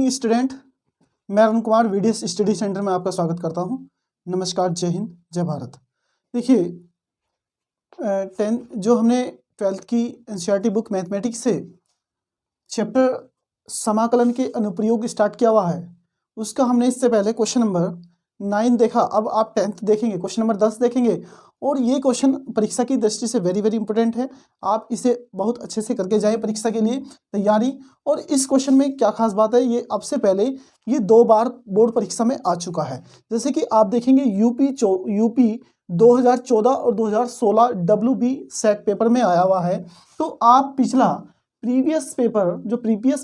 Morning student, मैं Arun Kumar VDS study centre में आपका स्वागत करता हूं। नमस्कार, जय हिंद, जय भारत। देखिए, 10 जो हमने 12th की एनसीईआरटी बुक मैथमेटिक्स से चैप्टर समाकलन के अनुप्रयोग स्टार्ट किया हुआ है, उसका हमने इससे पहले क्वेश्चन नंबर 9 देखा। अब आप 10th देखेंगे, क्वेश्चन नंबर 10 देखेंगे। और ये क्वेश्चन परीक्षा की दृष्टि से वेरी वेरी इंपॉर्टेंट है। आप इसे बहुत अच्छे से करके जाएं परीक्षा के लिए तैयारी। और इस क्वेश्चन में क्या खास बात है, ये अब से पहले ये 2 बार बोर्ड परीक्षा में आ चुका है। जैसे कि आप देखेंगे यूपी 2014 और 2016 WB सेट पेपर में आया हुआ है। तो आप पिछला प्रीवियस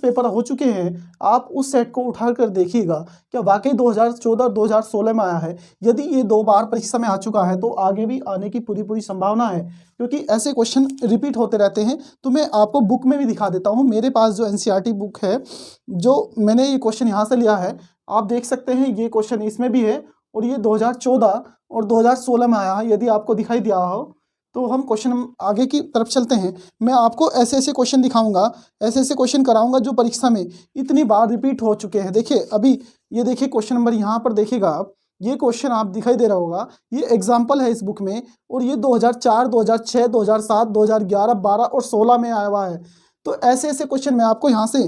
पेपर हो चुके हैं, आप उस सेट को उठाकर देखिएगा क्या वाकई 2014 और 2016 में आया है। यदि ये 2 बार परीक्षा में आ चुका है तो आगे भी आने की पूरी संभावना है, क्योंकि ऐसे क्वेश्चन रिपीट होते रहते हैं। तो मैं आपको बुक में भी दिखा देता हूँ। मेरे पास जो एनसीईआरटी बुक है, जो मैंने ये क्वेश्चन यहाँ से लिया है, आप देख सकते हैं ये क्वेश्चन इसमें भी है और ये 2014 और 2016 में आया है। यदि आपको दिखाई दिया हो तो हम क्वेश्चन आगे की तरफ चलते हैं। मैं आपको ऐसे ऐसे क्वेश्चन दिखाऊंगा, ऐसे ऐसे क्वेश्चन कराऊंगा जो परीक्षा में इतनी बार रिपीट हो चुके हैं। देखिए, अभी ये देखिए क्वेश्चन नंबर यहाँ पर देखिएगा आप, ये क्वेश्चन आप दिखाई दे रहा होगा, ये एग्जाम्पल है इस बुक में। और ये 2004, 2006, 2007, 2011, 12 और 16 में आया हुआ है। तो ऐसे ऐसे क्वेश्चन मैं आपको यहाँ से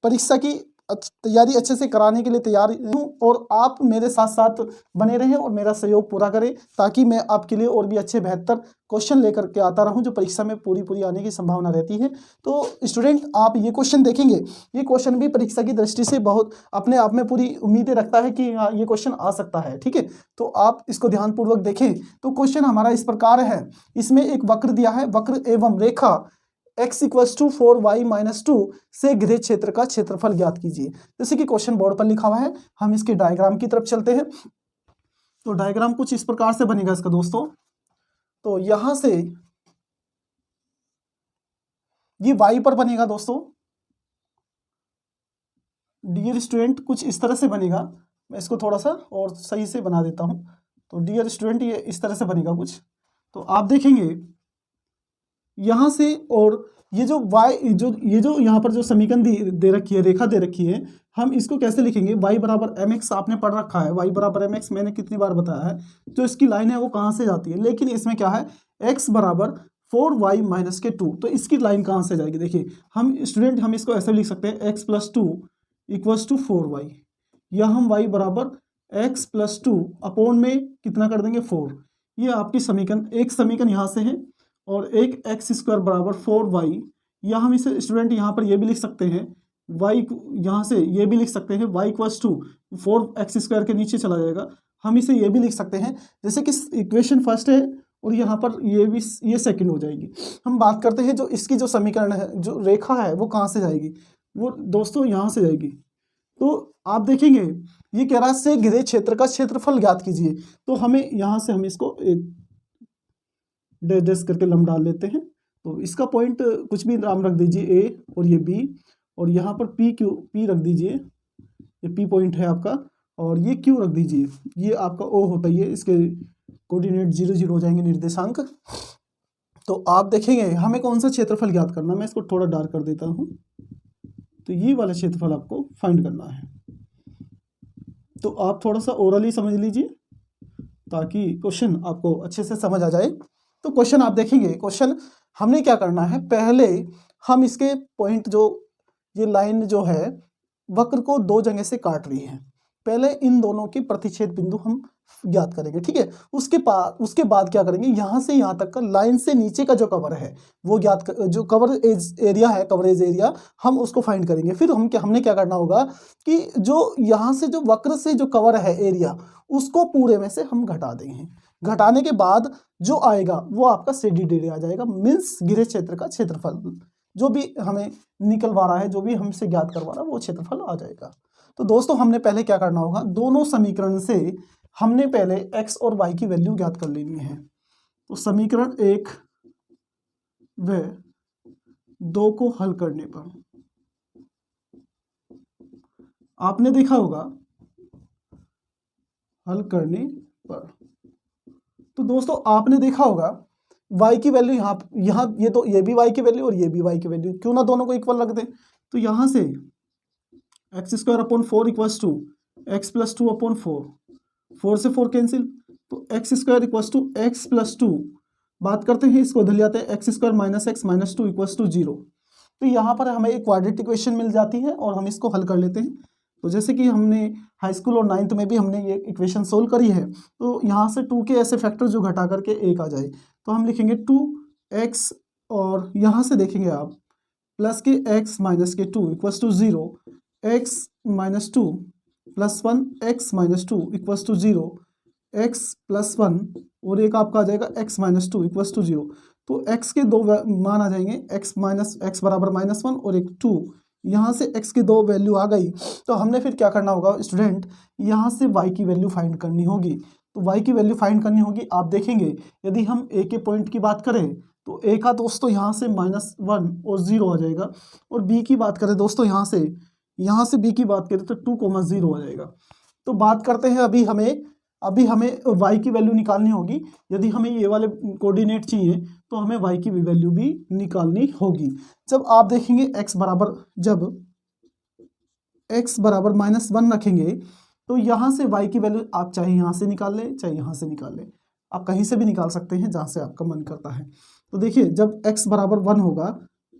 परीक्षा की तैयारी अच्छे से कराने के लिए तैयार हूँ। और आप मेरे साथ साथ बने रहें और मेरा सहयोग पूरा करें, ताकि मैं आपके लिए और भी अच्छे बेहतर क्वेश्चन लेकर के आता रहूं जो परीक्षा में पूरी आने की संभावना रहती है। तो स्टूडेंट, आप ये क्वेश्चन देखेंगे, ये क्वेश्चन भी परीक्षा की दृष्टि से बहुत अपने आप में पूरी उम्मीदें रखता है कि हाँ, ये क्वेश्चन आ सकता है। ठीक है, तो आप इसको ध्यानपूर्वक देखें। तो क्वेश्चन हमारा इस प्रकार है, इसमें एक वक्र दिया है, वक्र एवं रेखा x = 4y-2 से घिरे क्षेत्र का क्षेत्रफल ज्ञात कीजिए। जैसे कि क्वेश्चन बोर्ड पर लिखा हुआ है, हम इसके डायग्राम की तरफ चलते हैं। तो डायग्राम कुछ इस प्रकार से बनेगा इसका दोस्तों। तो यहां से ये y पर बनेगा दोस्तों। डियर स्टूडेंट, कुछ इस तरह से बनेगा। मैं इसको थोड़ा सा और सही से बना देता हूं। तो डियर स्टूडेंट, ये इस तरह से बनेगा कुछ। तो आप देखेंगे यहाँ से, और ये जो ये जो यहाँ पर जो समीकरण दे रखी है, रेखा दे रखी है, हम इसको कैसे लिखेंगे? y = mx आपने पढ़ रखा है, y = mx मैंने कितनी बार बताया है। जो इसकी लाइन है वो कहाँ से जाती है, लेकिन इसमें क्या है, x = 4y-2। तो इसकी लाइन कहाँ से जाएगी? देखिए, हम इसको ऐसे लिख सकते हैं, x + 2 = 4y, या हम y = x + 2 अपॉन में कितना कर देंगे, 4। ये आपकी समीकरण, एक समीकरण यहाँ से है और एक x² = 4y, या हम इसे स्टूडेंट यहाँ पर ये भी लिख सकते हैं, y यहाँ से ये भी लिख सकते हैं, y = 4x² के नीचे चला जाएगा। हम इसे ये भी लिख सकते हैं, जैसे कि इक्वेशन फर्स्ट है और यहाँ पर ये सेकंड हो जाएगी। हम बात करते हैं जो इसकी जो समीकरण है, जो रेखा है, वो कहाँ से जाएगी? वो दोस्तों यहाँ से जाएगी। तो आप देखेंगे ये कह रहा है से घिरे क्षेत्र का क्षेत्रफल ज्ञात कीजिए। तो हमें यहाँ से हम इसको डैश करके लंब डाल लेते हैं। तो इसका पॉइंट कुछ भी नाम रख दीजिए, ए, और ये बी, और यहाँ पर पी रख दीजिए, ये पी पॉइंट है आपका, और ये क्यू रख दीजिए, ये आपका ओ होता है। इसके कोऑर्डिनेट 0 0 हो जाएंगे, निर्देशांक। तो आप देखेंगे हमें कौन सा क्षेत्रफल ज्ञात करना है। मैं इसको थोड़ा डार्क कर देता हूँ। तो ये वाला क्षेत्रफल आपको फाइंड करना है। तो आप थोड़ा सा ओरली समझ लीजिए ताकि क्वेश्चन आपको अच्छे से समझ आ जाए। तो क्वेश्चन आप देखेंगे, क्वेश्चन हमने क्या करना है, पहले हम इसके पॉइंट, जो ये लाइन जो है वक्र को 2 जगह से काट रही है, पहले इन दोनों के प्रतिच्छेद बिंदु हम ज्ञात करेंगे। ठीक है, उसके बाद क्या करेंगे, यहाँ से यहाँ तक का लाइन से नीचे का जो कवर है वो जो कवरेज एरिया हम उसको फाइंड करेंगे। फिर हमने क्या करना होगा कि जो यहाँ से जो वक्र से जो कवर है एरिया, उसको पूरे में से हम घटा देंगे। घटाने के बाद जो आएगा वो आपका CD आ जाएगा, मीन्स घिरे क्षेत्र का क्षेत्रफल। जो भी हमें निकलवा रहा है, जो भी हमसे ज्ञात करवा रहा है, वो क्षेत्रफल आ जाएगा। तो दोस्तों, हमने पहले क्या करना होगा, दोनों समीकरण से हमने पहले x और y की वैल्यू ज्ञात कर लेनी है। तो समीकरण 1 व 2 को हल करने पर आपने देखा होगा, हल करने पर, तो दोस्तों आपने देखा होगा y की वैल्यू यहाँ ये भी y की वैल्यू और ये भी y की वैल्यू, क्यों ना दोनों को इक्वल रख दें। तो यहाँ से x square upon 4 equals to x plus 2 upon 4, 4 से 4 कैंसिल, तो x square equals to x plus 2। बात करते हैं इसको, इधर ले आते हैं, x square minus x minus 2 equals to 0। तो यहाँ पर हमें एक क्वाड्रेटिक इक्वेशन मिल जाती है और हम इसको हल कर लेते हैं। तो जैसे कि हमने हाई स्कूल और 9th में भी हमने ये इक्वेशन सोल्व करी है, तो यहाँ से 2 के ऐसे फैक्टर जो घटा करके 1 आ जाए, तो हम लिखेंगे 2x, और यहाँ से देखेंगे आप प्लस के x माइनस के 2 equals to 0, x minus 2 plus 1 x minus 2 equals to 0, x plus 1 और एक आपका आ जाएगा x माइनस 2 इक्वल्स टू 0। तो x के दो मान आ जाएंगे, x माइनस x बराबर -1 और एक 2। यहाँ से x की दो वैल्यू आ गई, तो हमने फिर क्या करना होगा स्टूडेंट, यहाँ से y की वैल्यू फाइंड करनी होगी। तो y की वैल्यू फाइंड करनी होगी, आप देखेंगे यदि हम a के पॉइंट की बात करें तो a का दोस्तों यहाँ से -1 और 0 आ जाएगा, और b की बात करें दोस्तों यहाँ से b की बात करें तो 2,0 आ जाएगा। तो बात करते हैं अभी हमें y की वैल्यू निकालनी होगी। यदि हमें ये वाले कोऑर्डिनेट चाहिए तो हमें y की वैल्यू भी निकालनी होगी। जब आप देखेंगे x बराबर -1 रखेंगे, तो यहाँ से y की वैल्यू आप चाहे यहाँ से निकाल लें चाहे यहाँ से निकाल लें, आप कहीं से भी निकाल सकते हैं जहाँ से आपका मन करता है। तो देखिए जब x बराबर 1 होगा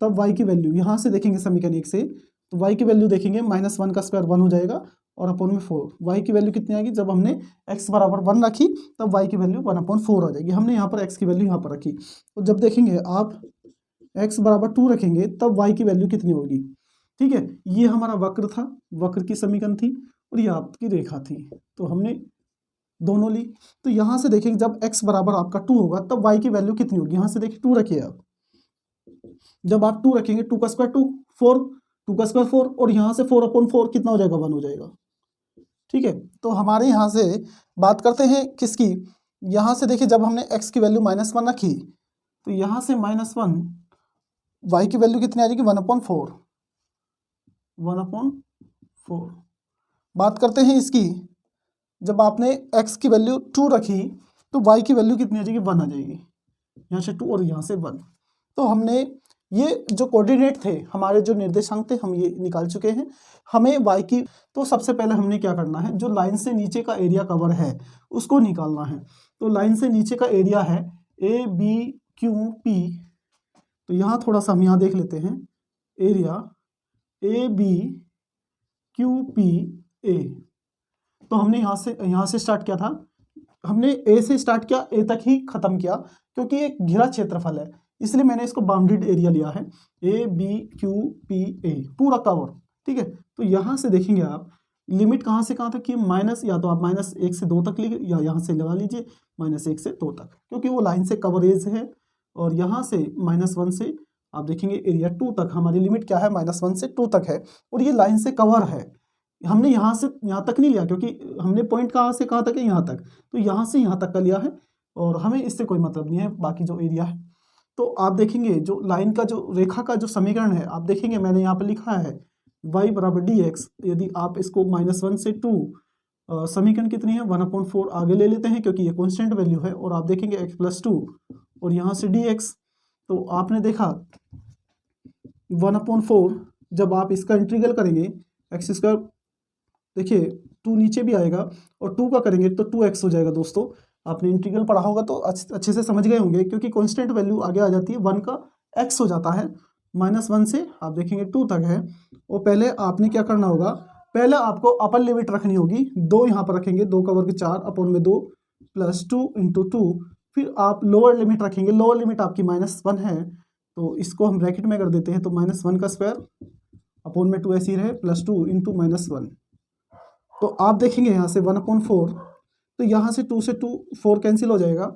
तब y की वैल्यू यहाँ से देखेंगे समीकरण 1 से, तो y की वैल्यू देखेंगे -1 का स्क्वायर 1 हो जाएगा और अपॉन में 4। y की वैल्यू कितनी आएगी, जब हमने x बराबर 1 रखी तब y की वैल्यू 1/4 आ जाएगी। हमने यहाँ पर x की वैल्यू यहाँ पर रखी, तो जब देखेंगे आप x बराबर 2 रखेंगे तब y की वैल्यू कितनी होगी। ठीक है, ये हमारा वक्र था, वक्र की समीकरण थी, और ये आपकी रेखा थी, तो हमने दोनों ली। तो यहाँ से देखेंगे जब x बराबर आपका 2 होगा तब y की वैल्यू कितनी होगी। यहाँ से देखिए 2 रखिए आप, जब आप 2 रखेंगे 2 का स्क्वायर 2, 4, 2 का स्क्वायर 4, और यहाँ से 4/4 कितना हो जाएगा, 1 हो जाएगा। ठीक है, तो हमारे यहाँ से बात करते हैं किसकी, यहाँ से देखिए जब हमने x की वैल्यू -1 रखी तो यहाँ से -1 y की वैल्यू कितनी आ जाएगी, 1/4। बात करते हैं इसकी, जब आपने x की वैल्यू 2 रखी तो y की वैल्यू कितनी आ जाएगी, 1 आ जाएगी। यहाँ से 2 और यहाँ से 1। तो हमने ये जो कोऑर्डिनेट थे, हमारे जो निर्देशांक थे, हम ये निकाल चुके हैं। हमें y की, तो सबसे पहले हमने क्या करना है, जो लाइन से नीचे का एरिया कवर है उसको निकालना है। तो लाइन से नीचे का एरिया है ABQP, तो यहाँ थोड़ा सा हम यहाँ देख लेते हैं, एरिया ABQPA। तो हमने यहाँ से स्टार्ट किया था, हमने A से स्टार्ट किया, A तक ही खत्म किया, क्योंकि एक घिरा क्षेत्रफल है इसलिए मैंने इसको बाउंडेड एरिया लिया है, ABQPA पूरा कवर। ठीक है, तो यहाँ से देखेंगे आप लिमिट कहाँ से कहाँ तक की, माइनस, या तो आप -1 से 2 तक लीजिए, या यहाँ से लगा लीजिए -1 से 2 तक, क्योंकि वो लाइन से कवरेज है। और यहाँ से -1 से आप देखेंगे एरिया 2 तक, हमारी लिमिट क्या है, -1 से 2 तक है, और ये लाइन से कवर है। हमने यहाँ से यहाँ तक नहीं लिया, क्योंकि हमने पॉइंट कहाँ से कहाँ तक है, यहाँ तक, तो यहाँ से यहाँ तक का लिया है, और हमें इससे कोई मतलब नहीं है बाकी जो एरिया है। तो आप देखेंगे जो लाइन का, जो रेखा का जो समीकरण है, आप देखेंगे मैंने यहाँ पर लिखा है y बराबर dx। यदि आप इसको -1 से 2, समीकरण कितनी है, 1/4 आगे ले लेते हैं, क्योंकि ये कांस्टेंट वैल्यू है, और आप देखेंगे x + 2 और यहाँ से dx, तो आपने देखा 1/4। जब आप इसका इंटीग्रल करेंगे x स्क्वायर, देखिए 2 नीचे भी आएगा, और 2 का करेंगे तो 2x हो जाएगा। दोस्तों आपने इंटीग्रल पढ़ा होगा तो अच्छे से समझ गए होंगे, क्योंकि कांस्टेंट वैल्यू आगे आ जाती है, 1 का x हो जाता है। -1 से आप देखेंगे 2 तक है, और पहले आपने क्या करना होगा, पहले आपको अपर लिमिट रखनी होगी, 2 यहाँ पर रखेंगे, 2 का वर्ग 4 अपॉन में 2 + 2 × 2। फिर आप लोअर लिमिट रखेंगे, लोअर लिमिट आपकी -1 है, तो इसको हम ब्रैकेट में कर देते हैं, तो -1 का स्क्वायर अपॉन में 2 ऐसे ही रहे, + 2 × -1। तो आप देखेंगे यहाँ से 1/4, तो यहाँ से 2 से 2 4 कैंसिल हो जाएगा,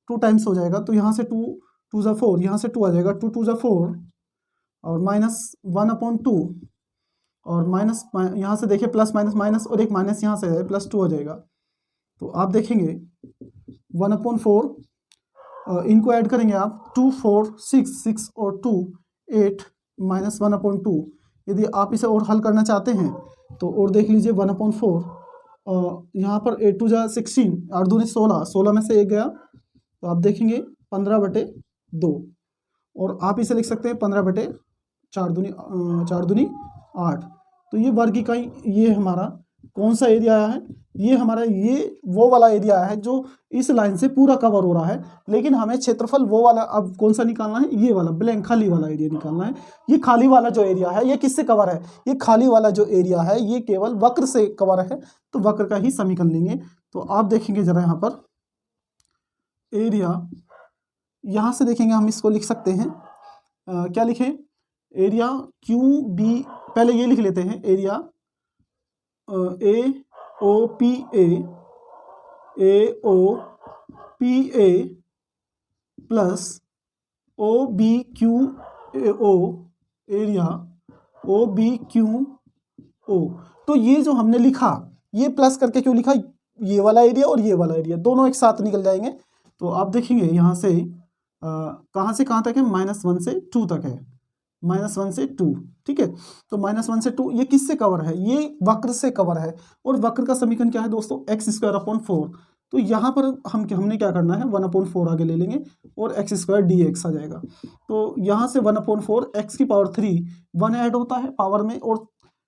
2 टाइम्स हो जाएगा, तो यहाँ से 2 2 ज़ा 4, यहाँ से 2 आ जाएगा, 2 2 ज़ा 4, और -1/2, और माइनस यहाँ से देखिए प्लस माइनस माइनस, और एक माइनस यहाँ से है, +2 आ जाएगा। तो आप देखेंगे 1/4, इनको ऐड करेंगे आप, 2 4 6 और 2 8 -1/2। यदि आप इसे और हल करना चाहते हैं तो और देख लीजिए 1/4, यहाँ पर 8 2 = 16, 8 दूनी 16, 16 में से 1 गया, तो आप देखेंगे 15/2, और आप इसे लिख सकते हैं 15/4 दूनी 8। तो ये वर्ग इकाई, ये हमारा कौन सा एरिया आया है, ये हमारा ये वो वाला एरिया है जो इस लाइन से पूरा कवर हो रहा है, लेकिन हमें क्षेत्रफल वो वाला अब कौन सा निकालना है, ये वाला ब्लैंक खाली वाला एरिया निकालना है। ये खाली वाला जो एरिया है ये किससे कवर है, ये खाली वाला जो एरिया है ये केवल वक्र से कवर है, तो वक्र का ही समीकरण लेंगे। तो आप देखेंगे जरा यहाँ पर एरिया, यहाँ से देखेंगे हम इसको लिख सकते हैं क्या लिखें, एरिया क्यू बी, पहले ये लिख लेते हैं area A O P A plus O B Q O, area O B Q O. तो ये जो हमने लिखा, ये प्लस करके क्यों लिखा, ये वाला एरिया और ये वाला एरिया दोनों एक साथ निकल जाएंगे। तो आप देखेंगे यहाँ से कहाँ से कहाँ तक है, -1 से 2 तक है, -1 से 2, ठीक है। तो -1 से 2 ये किससे कवर है, ये वक्र से कवर है, और वक्र का समीकरण क्या है दोस्तों, x² / 4। तो यहाँ पर हमने क्या करना है, 1/4 आगे ले लेंगे और x² dx आ जाएगा। तो यहाँ से 1/4 x⁻³ 1 ऐड होता है पावर में, और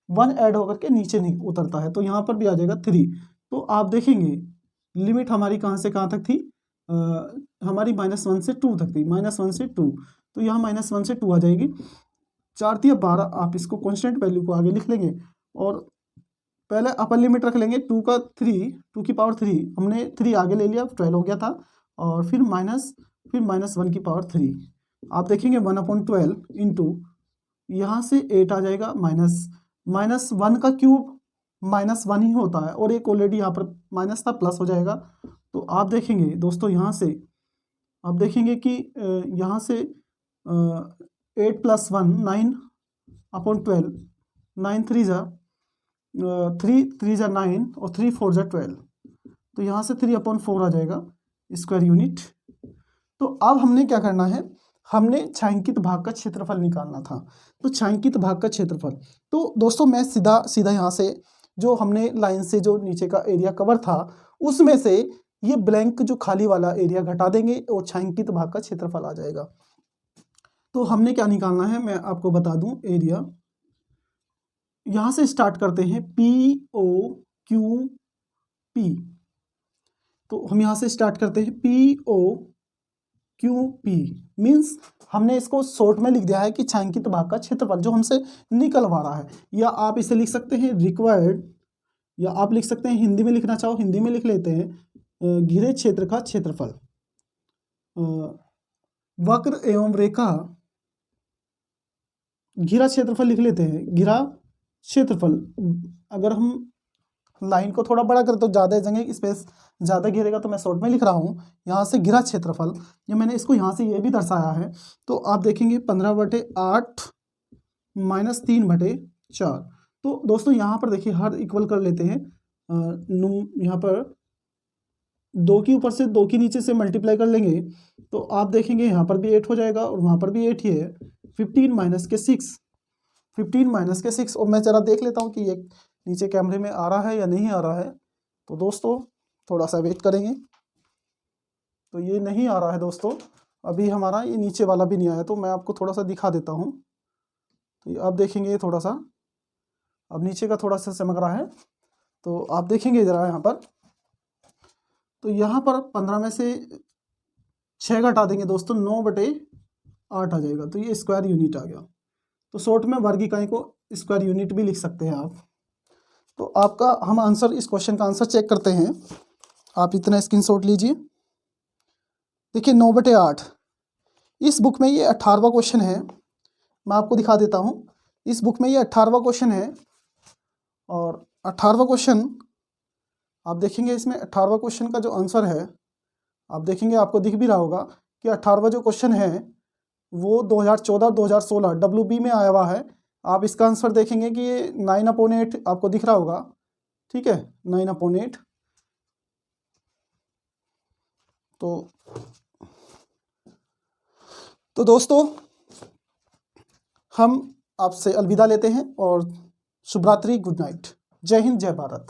1 ऐड होकर के नीचे नहीं उतरता है, तो यहाँ पर भी आ जाएगा 3। तो आप देखेंगे लिमिट हमारी कहाँ से कहाँ तक थी, हमारी -1 से 2 तक थी, -1 से 2, तो यहाँ -1 से 2 आ जाएगी। 4 × 12, आप इसको कांस्टेंट वैल्यू को आगे लिख लेंगे, और पहले अपर लिमिट रख लेंगे 2 की पावर 3, हमने 3 आगे ले लिया, 12 हो गया था, और फिर -1 की पावर 3। आप देखेंगे 1/12 इंटू यहाँ से 8 आ जाएगा, -1 का क्यूब -1 ही होता है, और एक ऑलरेडी यहाँ पर माइनस था, प्लस हो जाएगा। तो आप देखेंगे दोस्तों यहाँ से आप देखेंगे कि यहाँ से 8 + 1 9/12, 9 3 × 9 और 3 4 × 12, तो यहाँ से 3/4 आ जाएगा स्क्वायर यूनिट। तो अब हमने क्या करना है, हमने छायांकित भाग का क्षेत्रफल निकालना था। तो छायांकित भाग का क्षेत्रफल, तो दोस्तों मैं सीधा यहाँ से जो हमने लाइन से जो नीचे का एरिया कवर था उसमें से ये ब्लैंक जो खाली वाला एरिया घटा देंगे और छायांकित भाग का क्षेत्रफल आ जाएगा। तो हमने क्या निकालना है मैं आपको बता दूं, एरिया यहाँ से स्टार्ट करते हैं POQP। तो हम यहाँ से स्टार्ट करते हैं POQP, मीन्स हमने इसको शॉर्ट में लिख दिया है कि छायांकित भाग का क्षेत्रफल जो हमसे निकलवा रहा है, या आप इसे लिख सकते हैं रिक्वायर्ड, या आप लिख सकते हैं हिंदी में लिखना चाहो हिंदी में लिख लेते हैं घिरे क्षेत्र का क्षेत्रफल। वक्र एवं रेखा घिरा क्षेत्रफल लिख लेते हैं, घिरा क्षेत्रफल। अगर हम लाइन को थोड़ा बड़ा करें तो ज़्यादा जगह स्पेस ज़्यादा घेरेगा, तो मैं शॉर्ट में लिख रहा हूँ यहाँ से घिरा क्षेत्रफल, ये मैंने इसको यहाँ से ये भी दर्शाया है। तो आप देखेंगे 15/8 - 3/4। तो दोस्तों यहाँ पर देखिए हर इक्वल कर लेते हैं, यहाँ पर 2 के ऊपर से 2 के नीचे से मल्टीप्लाई कर लेंगे, तो आप देखेंगे यहाँ पर भी 8 हो जाएगा और वहाँ पर भी 8 ही है। 15 - 6, 15 - 6, और मैं ज़रा देख लेता हूँ कि ये नीचे कैमरे में आ रहा है या नहीं आ रहा है। तो दोस्तों थोड़ा सा वेट करेंगे। तो ये नहीं आ रहा है दोस्तों, अभी हमारा ये नीचे वाला भी नहीं आया, तो मैं आपको थोड़ा सा दिखा देता हूँ। तो आप देखेंगे थोड़ा सा अब नीचे का थोड़ा सा चमक रहा है, तो आप देखेंगे ज़रा यहाँ पर। तो यहाँ पर 15 में से 6 घटा देंगे दोस्तों, 9/8 आ जाएगा, तो ये स्क्वायर यूनिट आ गया। तो शॉर्ट में वर्ग इकाई को स्क्वायर यूनिट भी लिख सकते हैं आप। तो आपका हम आंसर, इस क्वेश्चन का आंसर चेक करते हैं। आप इतना स्क्रीनशॉट लीजिए, देखिए 9/8। इस बुक में ये 18वां क्वेश्चन है, मैं आपको दिखा देता हूँ। इस बुक में ये 18वां क्वेश्चन है, और 18वां क्वेश्चन आप देखेंगे, इसमें 18वां क्वेश्चन का जो आंसर है आप देखेंगे, आपको दिख भी रहा होगा कि 18वां जो क्वेश्चन है वो 2014-2016 WB में आया हुआ है। आप इसका आंसर देखेंगे कि ये 9/8 आपको दिख रहा होगा, ठीक है, 9/8। तो दोस्तों हम आपसे अलविदा लेते हैं, और शुभ रात्रि, गुड नाइट, जय हिंद, जय भारत।